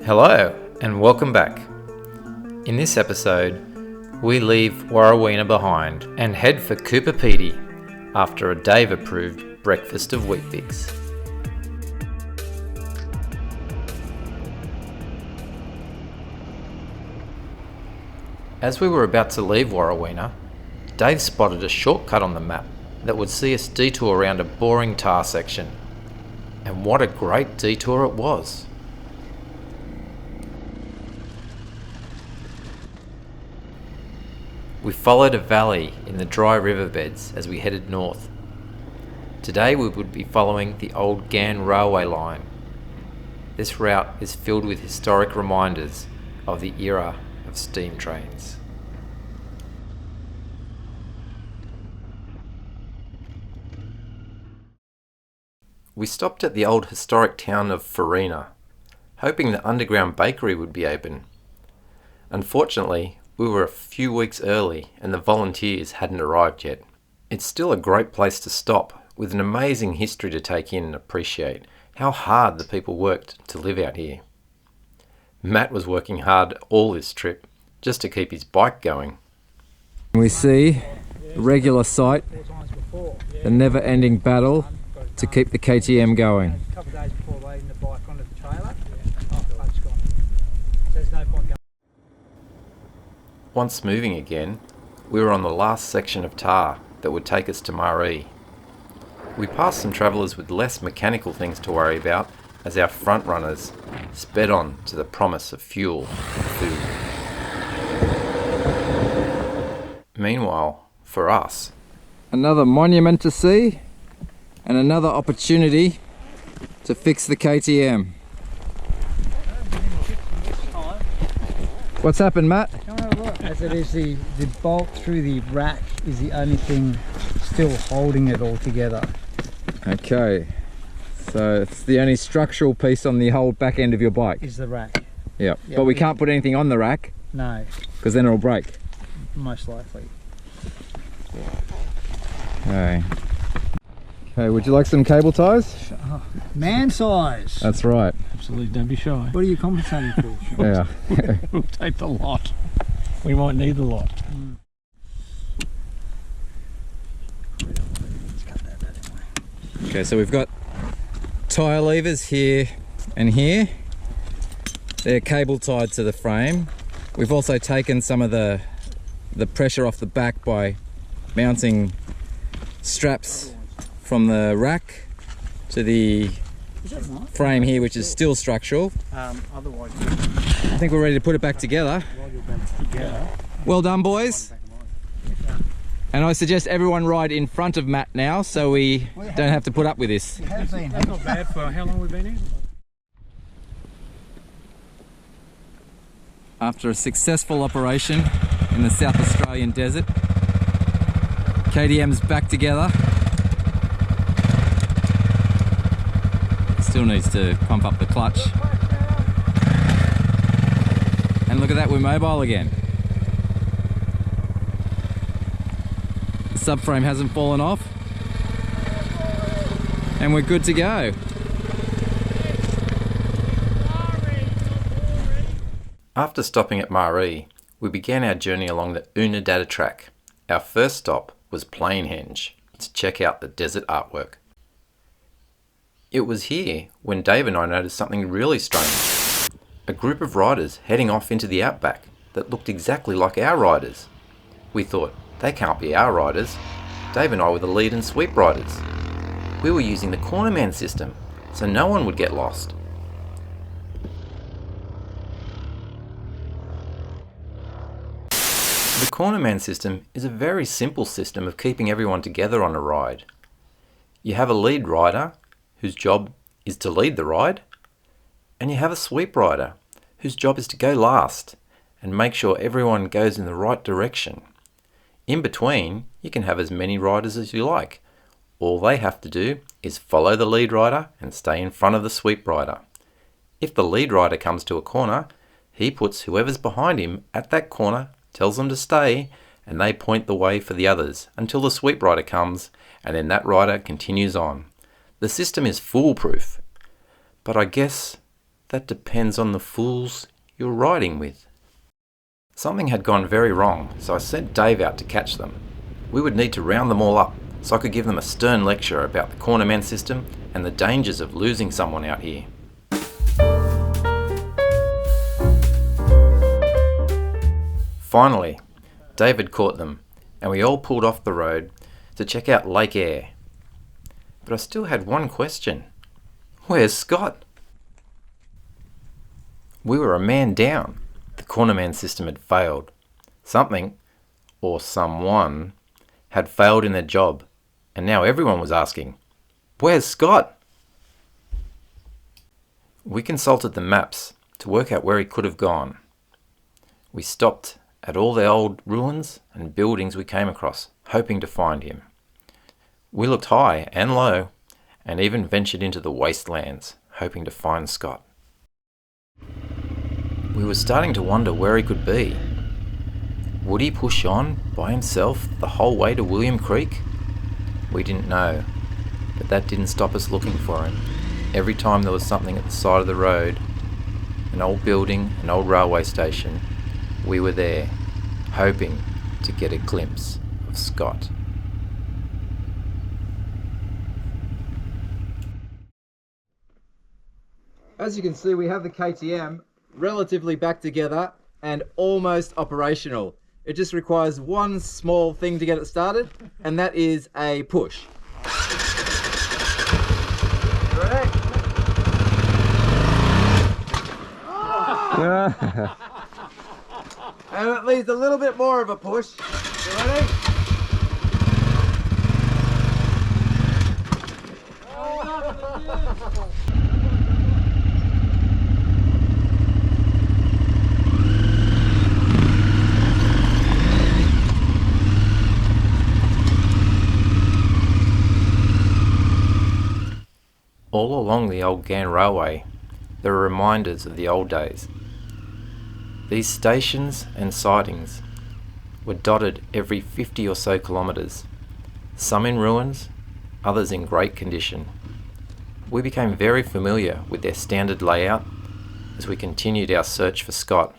Hello and welcome back. In this episode, we leave Warrawena behind and head for Coober Pedy after a Dave-approved breakfast of Weet-Bix. As we were about to leave Warrawena, Dave spotted a shortcut on the map that would see us detour around a boring tar section. And what a great detour it was. We followed a valley in the dry riverbeds as we headed north. Today we would be following the old Ghan railway line. This route is filled with historic reminders of the era of steam trains. We stopped at the old historic town of Farina, hoping the underground bakery would be open. Unfortunately, we were a few weeks early and the volunteers hadn't arrived yet. It's still a great place to stop, with an amazing history to take in and appreciate how hard the people worked to live out here. Matt was working hard all this trip just to keep his bike going. We see a regular sight, the never-ending battle to keep the KTM going. A couple of days before loading the bike onto the trailer, after lunch gone. So there's no point going. Once moving again, we were on the last section of tar that would take us to Maree. We passed some travellers with less mechanical things to worry about as our front runners sped on to the promise of fuel and food. Meanwhile, for us, another monument to see and another opportunity to fix the KTM. What's happened, Matt? As it is, the bolt through the rack is the only thing still holding it all together. Okay, so it's the only structural piece on the whole back end of your bike. Is the rack. Yep. But we can't put anything on the rack. No. Because then it'll break. Most likely. Okay. Okay, would you like some cable ties? Oh, man size. That's right. Absolutely, don't be shy. What are you compensating for? Yeah. We'll take the lot. We might need the lot. Okay, so we've got tyre levers here and here. They're cable tied to the frame. We've also taken some of the pressure off the back by mounting straps from the rack to the frame here, which is still structural. Otherwise, I think we're ready to put it back together. Well done, boys. And I suggest everyone ride in front of Matt now so we don't have to put up with this. That's not bad for how long we've been here. After a successful operation in the South Australian desert, KTM's back together. Still needs to pump up the clutch. And look at that, we're mobile again. The subframe hasn't fallen off. And we're good to go. After stopping at Maree, we began our journey along the Oonadatta track. Our first stop was Plainhenge to check out the desert artwork. It was here when Dave and I noticed something really strange. A group of riders heading off into the Outback that looked exactly like our riders. We thought, they can't be our riders. Dave and I were the lead and sweep riders. We were using the cornerman system, so no one would get lost. The cornerman system is a very simple system of keeping everyone together on a ride. You have a lead rider, whose job is to lead the ride, and you have a sweep rider, whose job is to go last and make sure everyone goes in the right direction. In between, you can have as many riders as you like. All they have to do is follow the lead rider and stay in front of the sweep rider. If the lead rider comes to a corner, he puts whoever's behind him at that corner, tells them to stay, and they point the way for the others until the sweep rider comes, and then that rider continues on. The system is foolproof, but I guess that depends on the fools you're riding with. Something had gone very wrong, so I sent Dave out to catch them. We would need to round them all up, so I could give them a stern lecture about the cornerman system and the dangers of losing someone out here. Finally, David caught them, and we all pulled off the road to check out Lake Eyre. But I still had one question. Where's Scott? We were a man down. The cornerman system had failed. Something, or someone, had failed in their job, and now everyone was asking, where's Scott? We consulted the maps to work out where he could have gone. We stopped at all the old ruins and buildings we came across, hoping to find him. We looked high and low, and even ventured into the wastelands, hoping to find Scott. We were starting to wonder where he could be. Would he push on by himself the whole way to William Creek? We didn't know, but that didn't stop us looking for him. Every time there was something at the side of the road, an old building, an old railway station, we were there, hoping to get a glimpse of Scott. As you can see, we have the KTM relatively back together and almost operational. It just requires one small thing to get it started, and that is a push. Ready? And it leaves a little bit more of a push. You ready? All along the old Ghan Railway, there are reminders of the old days. These stations and sidings were dotted every 50 or so kilometres, some in ruins, others in great condition. We became very familiar with their standard layout as we continued our search for Scott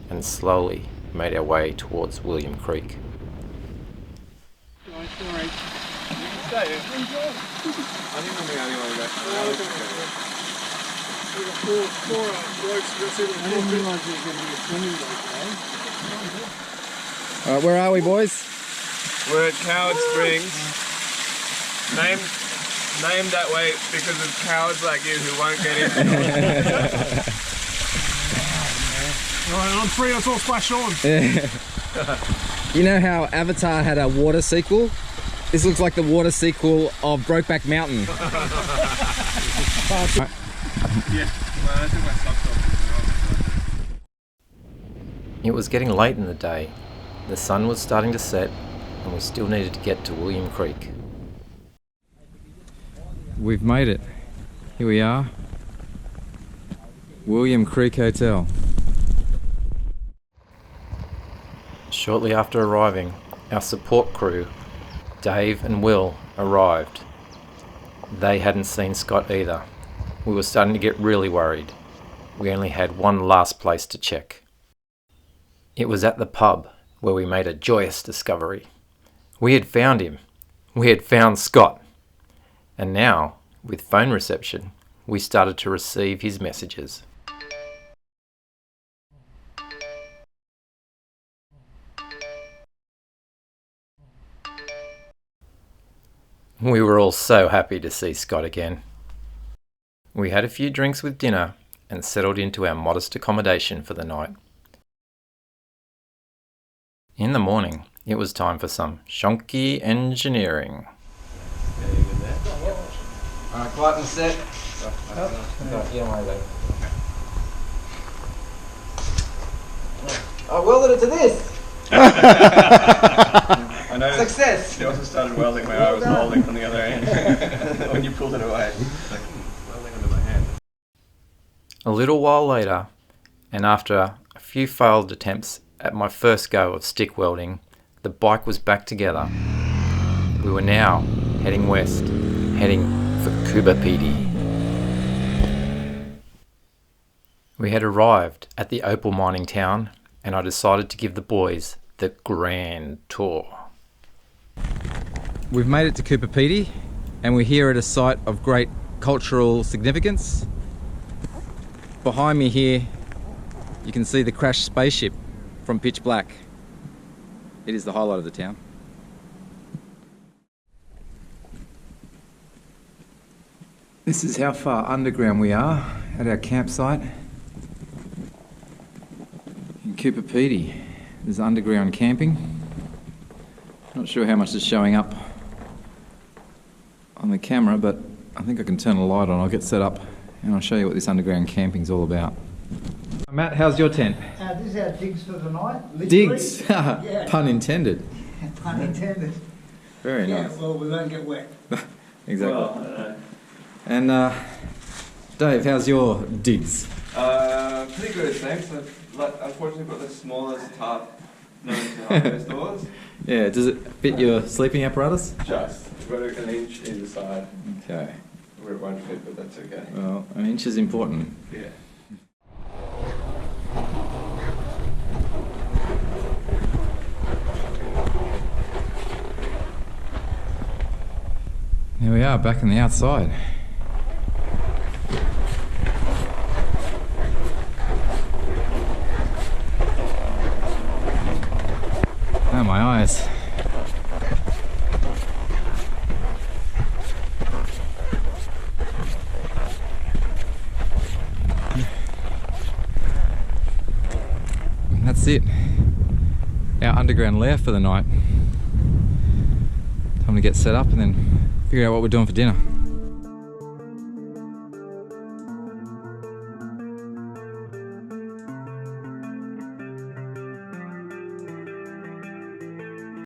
and slowly made our way towards William Creek. Alright, where are we, boys? We're at Coward Springs. Named that way because of cowards like you who won't get in. Alright, on three, let's all splash on. You know how Avatar had a water sequel? This looks like the water sequel of Brokeback Mountain. Yeah. Well, I think my socks off. It was getting late in the day. The sun was starting to set, and we still needed to get to William Creek. We've made it. Here we are. William Creek Hotel. Shortly after arriving, our support crew, Dave and Will, arrived. They hadn't seen Scott either. We were starting to get really worried. We only had one last place to check. It was at the pub where we made a joyous discovery. We had found him. We had found Scott. And now, with phone reception, we started to receive his messages. We were all so happy to see Scott again. We had a few drinks with dinner and settled into our modest accommodation for the night. In the morning, it was time for some shonky engineering. Alright, quiet and set. I welded it to this! I know. Success! You also started welding where I was holding from the other end. When you pulled it away. It's like, welding under my hand. A little while later, and after a few failed attempts at my first go of stick welding, the bike was back together. We were now heading west, heading for Coober Pedy. We had arrived at the opal mining town and I decided to give the boys the grand tour. We've made it to Coober Pedy and we're here at a site of great cultural significance. Behind me here you can see the crashed spaceship from Pitch Black. It is the highlight of the town. This is how far underground we are at our campsite in Coober Pedy. There's underground camping. Not sure how much is showing up on the camera, but I think I can turn a light on. I'll get set up and I'll show you what this underground camping's all about. Matt, how's your tent? This is our digs for the night. Literally. Digs? Yeah. Pun intended. Pun intended. Very Yeah, nice. well, we won't get wet. Exactly. Well, I don't know. And Dave, how's your digs? Pretty good, thanks. I've unfortunately got the smallest tarp known to hardware stores. Yeah, does it fit your sleeping apparatus? Just. I've got an inch either side Okay. where it won't fit, but that's okay. Well, an inch is important. Yeah. Here we are, back on the outside. Oh, my eyes. And that's it. Our underground lair for the night. Time to get set up and then figure out what we're doing for dinner.